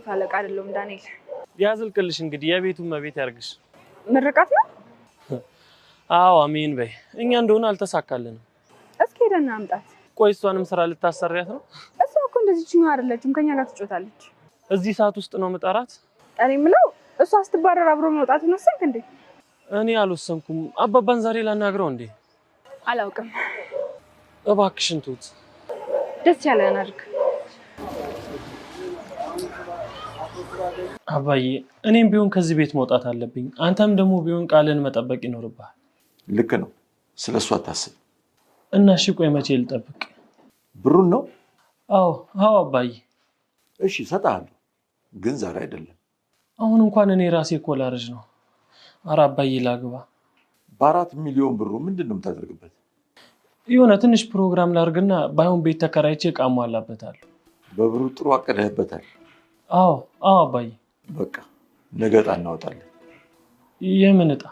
ታለቃ አይደለም ዳንኤል ያዝልቅልሽ እንግዲህ የቤቱን መቤት ያርግሽ ምርቃት ነው አዎ አሜን በይ እኛ እንደሆነ አልተሳካልንም እስኪ ሄደና አምጣት ቆይ እሷንም ስራ ልታሰሪያት ነው እሷ እኮ እንደዚህኛው አይደለችም ከኛ ጋር ትጮታለች እዚህ ሰዓት ውስጥ ነው መጣራት እኔ ምለው እሷ ስትባረር አብሮ መውጣት ነው ሰንክ እንዴ እኔ አልወሰንኩም አባባን ዛሬ ላናግረው እንዴ አላውቅም እባክሽን ትሁት ደስ ያለን አድርግ አባዬ እኔም ቢሆን ከዚህ ቤት መውጣት አለብኝ አንተም ደግሞ ቢሆን ቃልን መጠበቅ ይኖርብሃል ልክ ነው ስለሷ አታስብ እና እሺ ቆይ መቼ ልጠብቅ ብሩን ነው አዎ አባዬ እሺ ሰጣለሁ ግን ዛሬ አይደለም አሁን እንኳን እኔ ራሴ እኮ ላርጅ ነው ኧረ አባዬ ላግባ በ4 ሚሊዮን ብሩ ምንድነው የምታደርግበት የሆነ ትንሽ ፕሮግራም ላርግና ባይሆን ቤት ተከራይቼ ቃሟላበታለሁ በብሩ ጥሩ አቀደህበታል አዎ አባዬ በቃ ነገ ዕጣ እናወጣለን የምን ዕጣ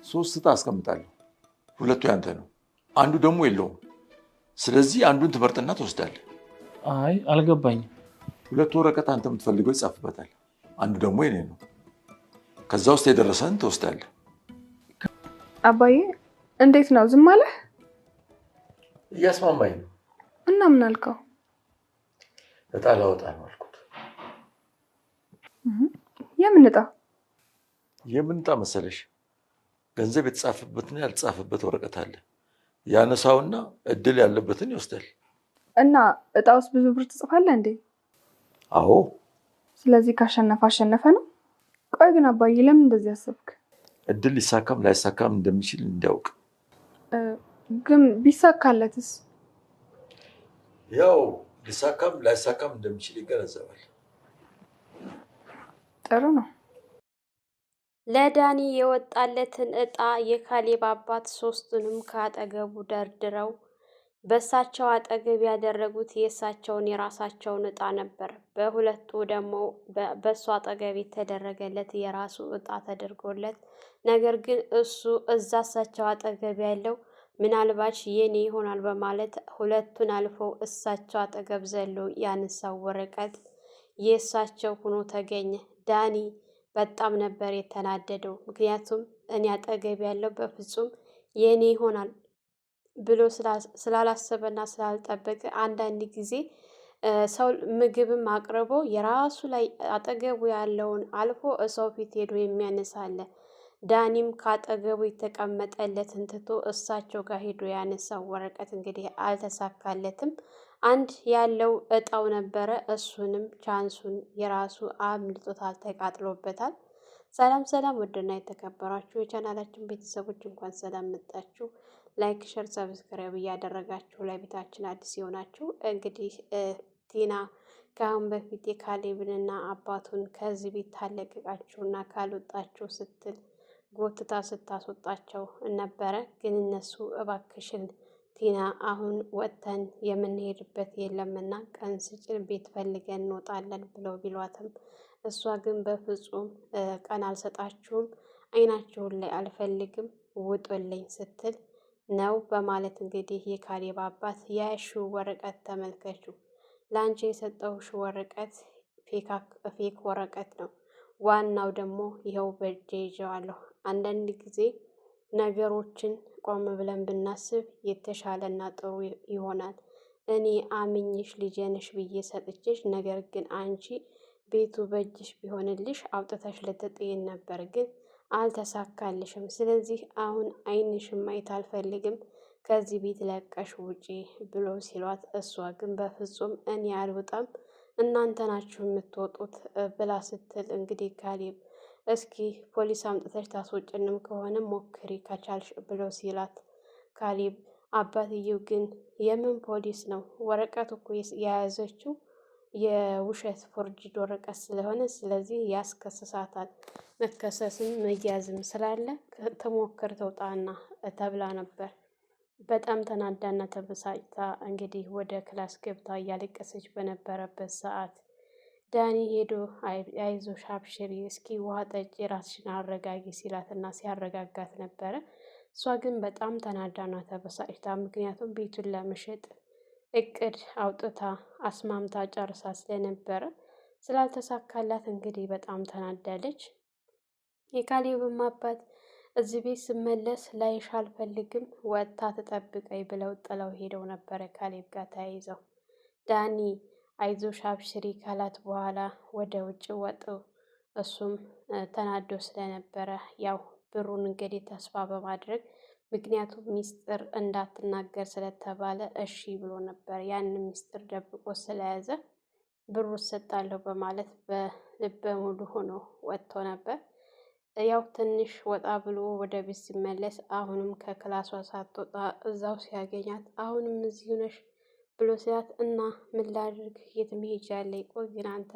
3 ዕጣ አስቀምጣለሁ ሁለቱ ያንተ ነው አንዱ ደግሞ የለውም ስለዚህ አንዱን ትመርጥና ትወስዳለህ አይ አልገባኝም ሁለቱ ወረቀት አንተ የምትፈልገው ይጻፍበታል አንዱ ደግሞ የኔ ነው ከዛ ውስጥ የደረሰን ትወስዳለህ አባዬ እንዴት ነው ዝም አለህ እያስማማኝ ነው እና ምን አልከው ዕጣ ላወጣ ነው አልኩት የምን ዕጣ መሰለሽ ገንዘብ የተጻፈበትና ያልተጻፈበት ወረቀት አለ ያነሳውና እድል ያለበትን ይወስዳል እና ዕጣውስ ብዙ ብር ትጽፋለህ እንዴ አዎ ስለዚህ ካሸነፈ ነው ቆይ ግን አባዬ ለምን እንደዚህ አሰብክ እድል ሊሳካም ላይሳካም እንደሚችል እንዲያውቅ ግን ቢሳካለትስ ያው ሊሳካም ላይሳካም እንደሚችል ይገነዘባል ጥሩ ነው ለዳኒ የወጣለትን ዕጣ የካሌብ አባት ሶስቱንም ካጠገቡ ደርድረው በሳቸው አጠገብ ያደረጉት የሳቸውን የራሳቸውን ዕጣ ነበር በሁለቱ ደግሞ በሷ አጠገብ የተደረገለት የራሱ ዕጣ ተደርጎለት ነገር ግን እሱ እዛሳቸው አጠገብ ያለው ምናልባት የኔ ይሆናል በማለት ሁለቱን አልፎ እሳቸው አጠገብ ዘሎ ያነሳው ወረቀት የሳቸው ሆኖ ተገኘ ዳኒ በጣም ነበር የተናደደው ምክንያቱም እኔ አጠገብ ያለው በፍጹም የኔ ይሆናል ብሎ ስላላሰበና ስላልጠበቀ አንዳንድ ጊዜ ሰው ምግብም አቅርቦ የራሱ ላይ አጠገቡ ያለውን አልፎ ሰው ፊት ሄዶ የሚያነሳለ ዳኒም ካጠገቡ የተቀመጠለትን ትቶ እሳቸው ጋር ሄዶ ያነሳው ወረቀት እንግዲህ አልተሳካለትም አንድ ያለው ዕጣው ነበረ እሱንም ቻንሱን የራሱ አምልጦታል ተቃጥሎበታል ሰላም ውድና የተከበራችሁ የቻናላችን ቤተሰቦች እንኳን ሰላም መጣችሁ ላይክ ሼር ሰብስክራይብ እያደረጋችሁ ለቤታችን አዲስ ይሆናችሁ እንግዲህ ቲና ከአሁን በፊት የካሌብንና አባቱን ከዚህ ቤት ታለቅቃችሁና ካልወጣችሁ ስትል ጎትታ ስታስወጣቸው ነበረ ግን እነሱ እባክሽን ቲና አሁን ወጥተን የምንሄድበት የለምና ቀን ስጭን ቤት ፈልገን እንወጣለን ብለው ቢሏትም እሷ ግን በፍጹም ቀን አልሰጣችሁም አይናችሁን ላይ አልፈልግም ውጡልኝ ስትል ነው በማለት እንግዲህ የካሌብ አባት ያሽው ወረቀት ተመልከቹ ላንቺ የሰጠውሽ ወረቀት ፌክ ወረቀት ነው ዋናው ደግሞ ይሄው በእጄ ይዤዋለሁ አንዳንድ ጊዜ ነገሮችን ቆም ብለን ብናስብ የተሻለና ጥሩ ይሆናል እኔ አምኝሽ ልጄንሽ ብዬ ሰጥቼሽ ነገር ግን አንቺ ቤቱ በእጅሽ ቢሆንልሽ አውጥተሽ ልትጥይን ነበር ግን አልተሳካልሽም ስለዚህ አሁን አይንሽም ማየት አልፈልግም ከዚህ ቤት ለቀሽ ውጪ ብሎ ሲሏት እሷ ግን በፍጹም እኔ አልወጣም እናንተ ናችሁ የምትወጡት ብላ ስትል እንግዲህ ካሌብ እስኪ ፖሊስ አምጥተሽ ታስወጭንም ከሆነ ሞክሪ ከቻልሽ ብሎ ሲላት ካሌብ አባትየው ግን የምን ፖሊስ ነው ወረቀት እኮ የያዘችው የውሸት ፎርጅድ ወረቀት ስለሆነ ስለዚህ ያስከስሳታል መከሰስም መያዝም ስላለ ተሞክር ተውጣና ተብላ ነበር በጣም ተናዳና ተበሳጭታ እንግዲህ ወደ ክላስ ገብታ እያለቀሰች በነበረበት ሰዓት ዳኒ ሄዶ አይዞሽ አብሽሪ እስኪ ውሃ ጠጪ ራስሽን አረጋጊ ሲላትና ሲያረጋጋት ነበረ እሷ ግን በጣም ተናዳና ተበሳጭታ ምክንያቱም ቤቱን ለመሸጥ እቅድ አውጥታ አስማምታ ጨርሳ ስለነበረ ስላልተሳካላት እንግዲህ በጣም ተናዳለች። የካሌብም አባት እዚህ ቤት ስመለስ ላይሽ አልፈልግም፣ ወጥታ ትጠብቀኝ ብለው ጥለው ሄደው ነበረ ካሌብ ጋር ተያይዘው። ዳኒ አይዞሽ አብሽሪ ካላት በኋላ ወደ ውጭ ወጡ። እሱም ተናዶ ስለነበረ ያው ብሩን እንግዲህ ተስፋ በማድረግ ምክንያቱም ሚስጥር እንዳትናገር ስለተባለ እሺ ብሎ ነበር። ያንን ሚስጥር ደብቆ ስለያዘ ብሩ እሰጣለሁ በማለት በልበ ሙሉ ሆኖ ወጥቶ ነበር። ያው ትንሽ ወጣ ብሎ ወደ ቤት ሲመለስ አሁንም ከክላሷ ሳትወጣ እዛው ሲያገኛት አሁንም እዚሁ ነሽ ብሎ ሲላት እና ምን ላድርግ የት መሄጃ አለኝ? ቆይ ግን አንተ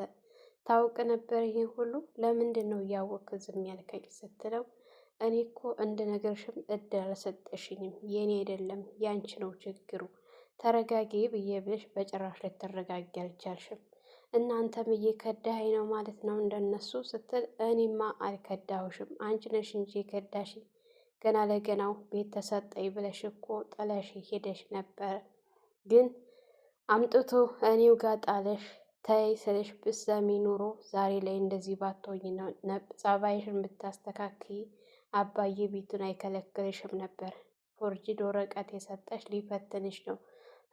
ታውቅ ነበር ይሄን ሁሉ ለምንድን ነው እያወቅህ ዝም ያልከኝ? ስትለው እኔ እኮ እንድነግርሽም እድል አልሰጠሽኝም፣ የኔ አይደለም ያንቺ ነው ችግሩ፣ ተረጋጊ ብዬ ብለሽ በጭራሽ ልትረጋጊ አልቻልሽም። እናንተም እየከዳኸኝ ነው ማለት ነው እንደነሱ ስትል እኔማ አልከዳሁሽም፣ አንቺ ነሽ እንጂ የከዳሽኝ። ገና ለገናው ቤት ተሰጠኝ ብለሽ እኮ ጥለሽ ሄደሽ ነበር፣ ግን አምጥቶ እኔው ጋር ጣለሽ። ተይ ስልሽ ብትሰሚ ኑሮ ዛሬ ላይ እንደዚህ ባትሆኝ ነው። ጸባይሽን ብታስተካክይ አባዬ ቤቱን አይከለክልሽም ነበር። ፎርጅድ ወረቀት የሰጠሽ ሊፈትንሽ ነው።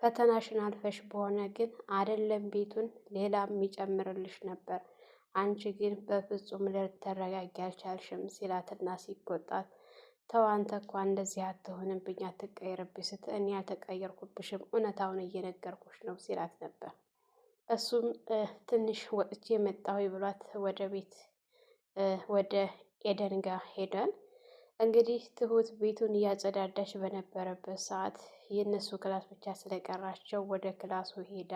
ፈተናሽን አልፈሽ በሆነ ግን አይደለም ቤቱን ሌላም የሚጨምርልሽ ነበር። አንቺ ግን በፍጹም ልትረጋጊ አልቻልሽም ሲላትና ሲቆጣት ተው አንተ እኮ እንደዚህ አትሆንብኝ፣ አትቀየርብኝ ስትል እኔ አልተቀየርኩብሽም እውነታውን እየነገርኩሽ ነው ሲላት ነበር። እሱም ትንሽ ወጥቼ መጣሁ ብሏት ወደ ቤት ወደ ኤደን ጋር ሄዷል። እንግዲህ ትሁት ቤቱን እያጸዳዳች በነበረበት ሰዓት የእነሱ ክላስ ብቻ ስለቀራቸው ወደ ክላሱ ሄዳ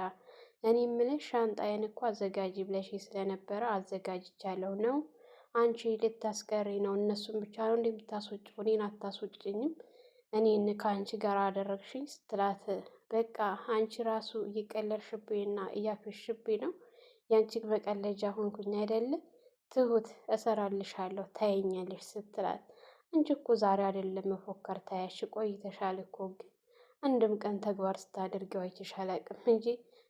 እኔ የምልሽ ሻንጣዬን እኮ አዘጋጂ ብለሽ ስለነበረ አዘጋጅቻለሁ ነው አንቺ ልታስቀሪ ነው? እነሱን ብቻ ነው እንደምታስወጪው እኔን አታስወጭኝም? እኔን ከአንቺ ጋር አደረግሽኝ ስትላት በቃ አንቺ ራሱ እየቀለድሽብኝና እያፌሽብኝ ነው። ያንቺ መቀለጃ ሆንኩኝ አይደለ? ትሁት እሰራልሻለሁ ታየኛለሽ ስትላት አንቺ እኮ ዛሬ አይደለም መፎከር ታያሽ ቆይተሻል እኮ፣ ግን አንድም ቀን ተግባር ስታደርገው አይቼሽ አላውቅም እንጂ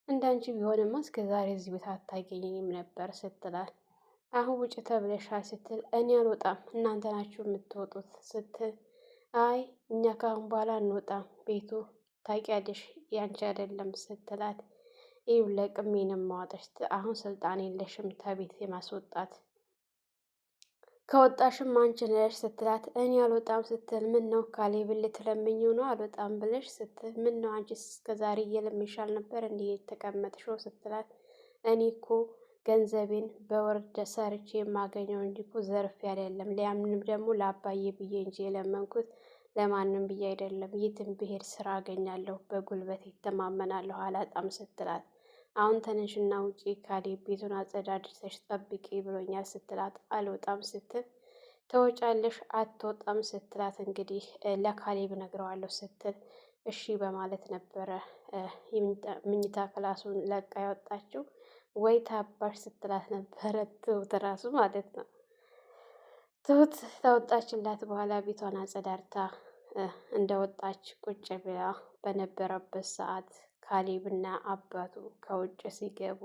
እንዳንቺ ቢሆንማ እስከ ዛሬ እዚህ ቤት አታገኘኝም ነበር ስትላት አሁን ውጭ ተብለሻል ስትል እኔ አልወጣም እናንተ ናችሁ የምትወጡት ስትል አይ እኛ ካሁን በኋላ እንወጣም ቤቱ ታውቂያለሽ ያንቺ አይደለም ስትላት ይኸው ለቅሜንም ማዋጠሽ አሁን ስልጣን የለሽም ተቤት የማስወጣት ከወጣሽም አንቺ ነሽ ስትላት እኔ አልወጣም ስትል ምን ነው ካሌብን ልትለምኚው ነው አልወጣም ብለሽ ስትል ምን ነው አንቺስ እስከዛሬ እየለምንሻል ነበር እንዲህ የተቀመጥሽው ስትላት እኔ እኮ ገንዘቤን በወርደ ሰርቼ የማገኘው እንጂ እኮ ዘርፌ አይደለም፣ ሊያምንም ደግሞ ለአባዬ ብዬ እንጂ የለመንኩት ለማንም ብዬ አይደለም። የትም ብሄድ ስራ አገኛለሁ፣ በጉልበት ይተማመናለሁ፣ አላጣም ስትላት አሁን ተነሽና ውጪ ካሌብ ቤቱን አጸዳድተሽ ጠብቂ ብሎኛል ስትላት አልወጣም ስትል ተወጫለሽ አትወጣም ስትላት እንግዲህ ለካሌብ ነግረዋለሁ ስትል እሺ በማለት ነበረ ምኝታ ክላሱን ለቃ ያወጣችው። ወይ ታባሽ ስትላት ነበረ ትሁት ራሱ ማለት ነው። ትሁት ታወጣችላት በኋላ ቤቷን አጸዳድታ እንደወጣች ቁጭ ብላ በነበረበት ሰዓት ካሌብና አባቱ ከውጭ ሲገቡ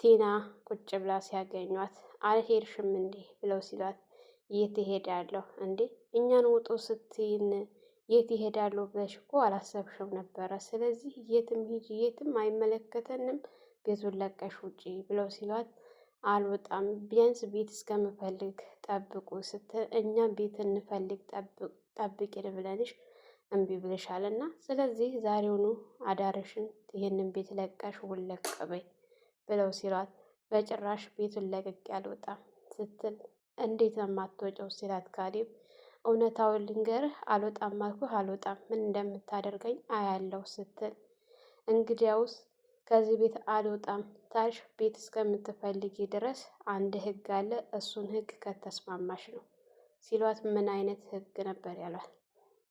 ቲና ቁጭ ብላ ሲያገኟት አልሄድሽም እንዴ ብለው ሲሏት የት እሄዳለሁ እንዴ እኛን ውጡ ስትይን የት ይሄዳለሁ ብለሽ እኮ አላሰብሽም ነበረ። ስለዚህ የትም ሂጂ፣ የትም አይመለከተንም፣ ቤቱን ለቀሽ ውጪ ብለው ሲሏት አልወጣም ቢያንስ ቤት እስከምፈልግ ጠብቁ ስትል እኛም ቤት እንፈልግ ጠብቂን ብለንሽ እምቢ ብለሻል እና ስለዚህ ዛሬውኑ አዳርሽን ይህንን ቤት ለቀሽ ውለቅ በይ ብለው ሲሏት በጭራሽ ቤቱን ለቅቄ አልወጣም ስትል እንዴት ነው የማትወጪው ሲላት ካሌብ እውነታውን ልንገርህ አልወጣም አልኩህ አልወጣም ምን እንደምታደርገኝ አያለው ስትል እንግዲያውስ ከዚህ ቤት አልወጣም ታሽ ቤት እስከምትፈልጊ ድረስ አንድ ህግ አለ እሱን ህግ ከተስማማሽ ነው ሲሏት ምን አይነት ህግ ነበር ያሏት።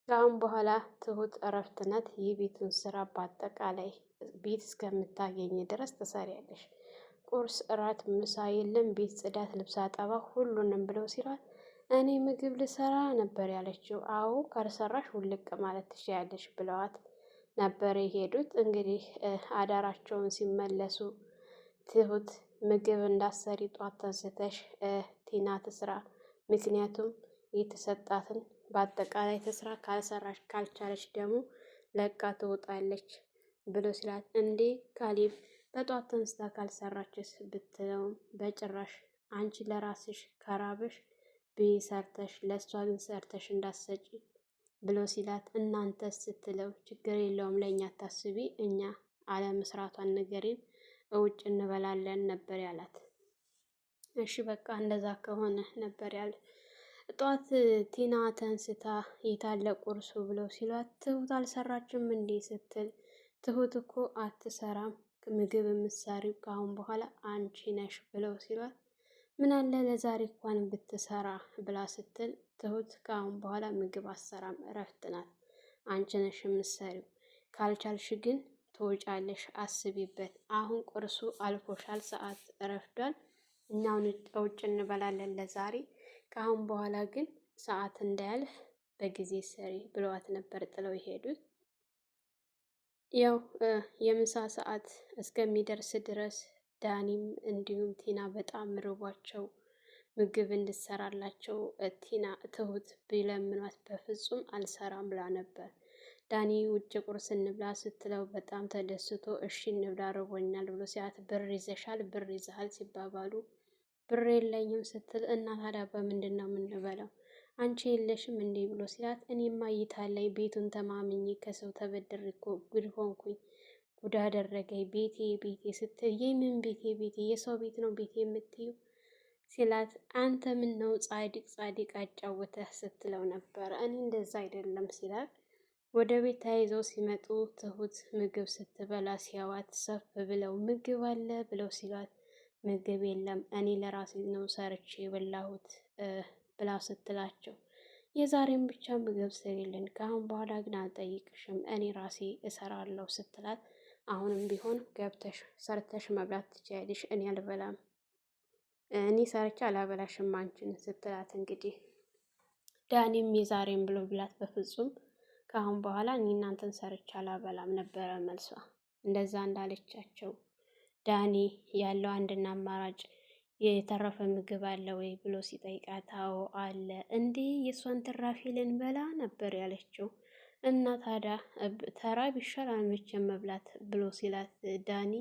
ከአሁን በኋላ ትሁት እረፍት ናት። የቤቱን ስራ በአጠቃላይ ቤት እስከምታገኝ ድረስ ትሰሪያለሽ። ቁርስ፣ እራት፣ ምሳ የለም ቤት ጽዳት፣ ልብስ አጠባ ሁሉንም ብለው ሲሏት እኔ ምግብ ልሰራ ነበር ያለችው። አዎ ካልሰራሽ ውልቅ ማለት ትችያለሽ ብለዋት ነበር የሄዱት። እንግዲህ አዳራቸውን ሲመለሱ ትሁት ምግብ እንዳሰሪ ጧት ተንስተሽ ቲና ትስራ፣ ምክንያቱም የተሰጣትን በአጠቃላይ ትስራ፣ ካልሰራች ካልቻለች ደግሞ ለቃ ትወጣለች ብሎ ሲላት፣ እንዴ ካሌብ በጧት ተንስታ ካልሰራችስ ብትለውም በጭራሽ አንቺ ለራስሽ ከራበሽ ብይ ሰርተሽ፣ ለእሷ ግን ሰርተሽ እንዳሰጪ ብሎ ሲላት፣ እናንተ ስትለው ችግር የለውም ለእኛ ታስቢ፣ እኛ አለመስራቷን ንገሪን፣ እውጭ እንበላለን ነበር ያላት። እሺ በቃ እንደዛ ከሆነ ነበር ያለ። ጠዋት ቲና ተንስታ የታለ ቁርሱ ብለው ሲሏት፣ ትሁት አልሰራችም እንዴ ስትል፣ ትሁት እኮ አትሰራም ምግብ የምትሰሪው ከአሁን በኋላ አንቺ ነሽ ብለው ሲሏት፣ ምን አለ ለዛሬ እንኳን ብትሰራ ብላ ስትል፣ ትሁት ከአሁን በኋላ ምግብ አትሰራም፣ እረፍት ናት፣ አንቺ ነሽ የምትሰሪው፣ ካልቻልሽ ግን ትወጫለሽ፣ አስቢበት፣ አሁን ቁርሱ አልፎሻል፣ ሰዓት ረፍዷል፣ እኛውን ውጭ እንበላለን ለዛሬ፣ ከአሁን በኋላ ግን ሰዓት እንዳያልፍ በጊዜ ሰሪ ብለዋት ነበር ጥለው የሄዱት። ያው የምሳ ሰዓት እስከሚደርስ ድረስ ዳኒም እንዲሁም ቲና በጣም ርቧቸው ምግብ እንድትሰራላቸው ትሁት ቢለምኗት በፍጹም አልሰራም ብላ ነበር። ዳኒ ውጭ ቁርስ እንብላ ስትለው በጣም ተደስቶ እሺ እንብላ ርቦኛል ብሎ ሲያት፣ ብር ይዘሻል ብር ይዘሃል ሲባባሉ፣ ብር የለኝም ስትል፣ እና ታዲያ በምንድን ነው የምንበላው አንቺ የለሽም እንዴ ብሎ ሲላት፣ እኔማ እይታ ላይ ቤቱን ተማምኜ ከሰው ተበድሬ እኮ ጉድ ሆንኩኝ፣ ጉድ አደረገኝ ቤቴ ቤቴ ስትል፣ የምን ቤቴ ቤቴ የሰው ቤት ነው ቤቴ የምትዩ ሲላት፣ አንተ ምን ነው ጻድቅ ጻድቅ አጫወተህ ስትለው ነበር። እኔ እንደዛ አይደለም ሲላት፣ ወደ ቤት ተያይዘው ሲመጡ ትሁት ምግብ ስትበላ ሲያዋት ሰፍ ብለው ምግብ አለ ብለው ሲሏት፣ ምግብ የለም እኔ ለራሴ ነው ሰርቼ የበላሁት ብላ ስትላቸው፣ የዛሬም ብቻ ምግብ ስሪልን ከአሁን በኋላ ግን አልጠይቅሽም እኔ ራሴ እሰራለሁ ስትላት፣ አሁንም ቢሆን ገብተሽ ሰርተሽ መብላት ትችያለሽ፣ እኔ አልበላም፣ እኔ ሰርቼ አላበላሽም አንቺን ስትላት፣ እንግዲህ ዳኒም የዛሬም ብሎ ብላት፣ በፍጹም ከአሁን በኋላ እኔ እናንተን ሰርቼ አላበላም ነበረ መልሷ። እንደዛ እንዳለቻቸው ዳኒ ያለው አንድና አማራጭ የተረፈ ምግብ አለ ወይ ብሎ ሲጠይቃት፣ አዎ አለ። እንዴ የእሷን ትራፊ ልንበላ ነበር ያለችው። እና ታዲያ ተራብ ይሻላል መቼም መብላት ብሎ ሲላት ዳኒ፣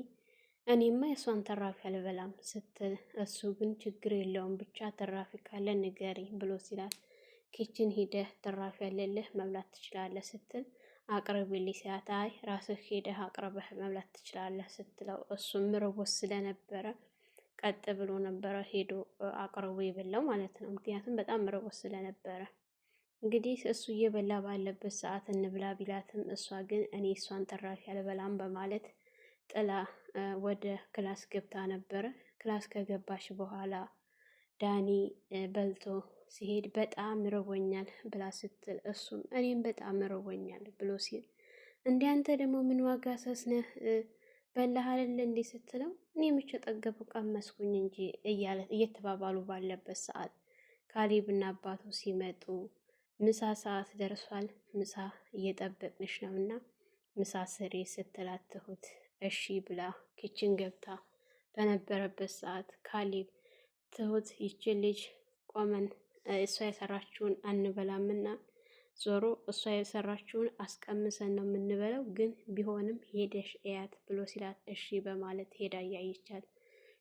እኔማ የእሷን ተራፊ አልበላም ስትል፣ እሱ ግን ችግር የለውም ብቻ ትራፊ ካለ ንገሪ ብሎ ሲላት፣ ኪችን ሂደህ ትራፊ ያለልህ መብላት ትችላለህ ስትል፣ አቅርብልኝ ሲላት፣ አይ ራስህ ሄደህ አቅርበህ መብላት ትችላለህ ስትለው፣ እሱም ርቦት ስለነበረ ቀጥ ብሎ ነበረ ሄዶ አቅርቦ የበላው ማለት ነው። ምክንያቱም በጣም ርቦት ስለነበረ እንግዲህ እሱ እየበላ ባለበት ሰዓት እንብላ ቢላትም እሷ ግን እኔ እሷን ተራፊ አልበላም በማለት ጥላ ወደ ክላስ ገብታ ነበረ። ክላስ ከገባች በኋላ ዳኒ በልቶ ሲሄድ በጣም ርቦኛል ብላ ስትል፣ እሱም እኔም በጣም ርቦኛል ብሎ ሲል፣ እንደ አንተ ደግሞ ምን ዋጋ ሰስነህ በላህ አይደል እንዴ ስትለው፣ እኔ ምቼ ጠገቡ ቀመስኩኝ እንጂ እየተባባሉ ባለበት ሰዓት ካሌብና አባቱ ሲመጡ ምሳ ሰዓት ደርሷል፣ ምሳ እየጠበቅንሽ ነውና ምሳ ስሪ ስትላት ትሁት እሺ ብላ ኪችን ገብታ በነበረበት ሰዓት ካሌብ ትሁት ይችን ልጅ ቆመን እሷ የሰራችውን አንበላምና ዞሮ እሷ የሰራችውን አስቀምሰን ነው የምንበላው፣ ግን ቢሆንም ሄደሽ እያት ብሎ ሲላት እሺ በማለት ሄዳ እያየቻት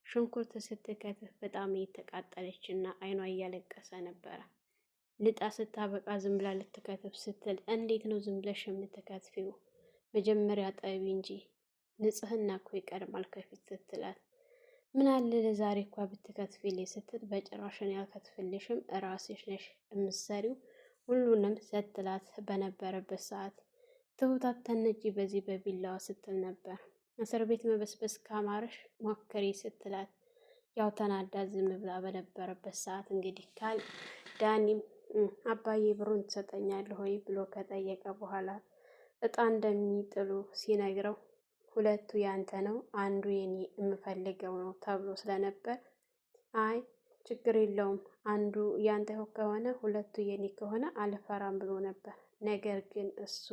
ሽንኩርት ስትከትፍ በጣም እየተቃጠለች እና አይኗ እያለቀሰ ነበረ። ልጣ ስታበቃ ዝም ብላ ልትከትፍ ስትል፣ እንዴት ነው ዝም ብለሽ የምትከትፊው? መጀመሪያ ጠቢ እንጂ ንጽህና እኮ ይቀድማል ከፊት ስትላት፣ ምን አለ ለዛሬ እኳ ብትከትፊልኝ ስትል፣ በጭራሽን ያልከትፍልሽም ራስሽ ነሽ የምትሰሪው ሁሉንም ስትላት በነበረበት ሰዓት ትሁት አትነጂ በዚህ በቢላዋ ስትል ነበር። እስር ቤት መበስበስ ካማረሽ ሞክሪ ስትላት፣ ያው ተናዳ ዝም ብላ በነበረበት ሰዓት እንግዲህ ዳኒም አባዬ ብሩን ትሰጠኛለህ ወይ ብሎ ከጠየቀ በኋላ እጣ እንደሚጥሉ ሲነግረው፣ ሁለቱ ያንተ ነው አንዱ የኔ የምፈልገው ነው ተብሎ ስለነበር፣ አይ ችግር የለውም አንዱ ያንተ ከሆነ ሁለቱ የኔ ከሆነ አልፈራም ብሎ ነበር። ነገር ግን እሱ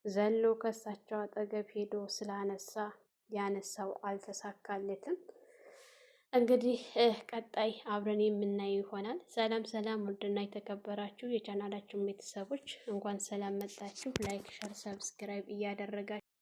ዘሎ ከሳቸው አጠገብ ሄዶ ስላነሳ ያነሳው አልተሳካለትም። እንግዲህ ቀጣይ አብረን የምናየው ይሆናል። ሰላም ሰላም፣ ውድና የተከበራችሁ የቻናላችን ቤተሰቦች እንኳን ሰላም መጣችሁ። ላይክ፣ ሸር፣ ሰብስክራይብ እያደረጋችሁ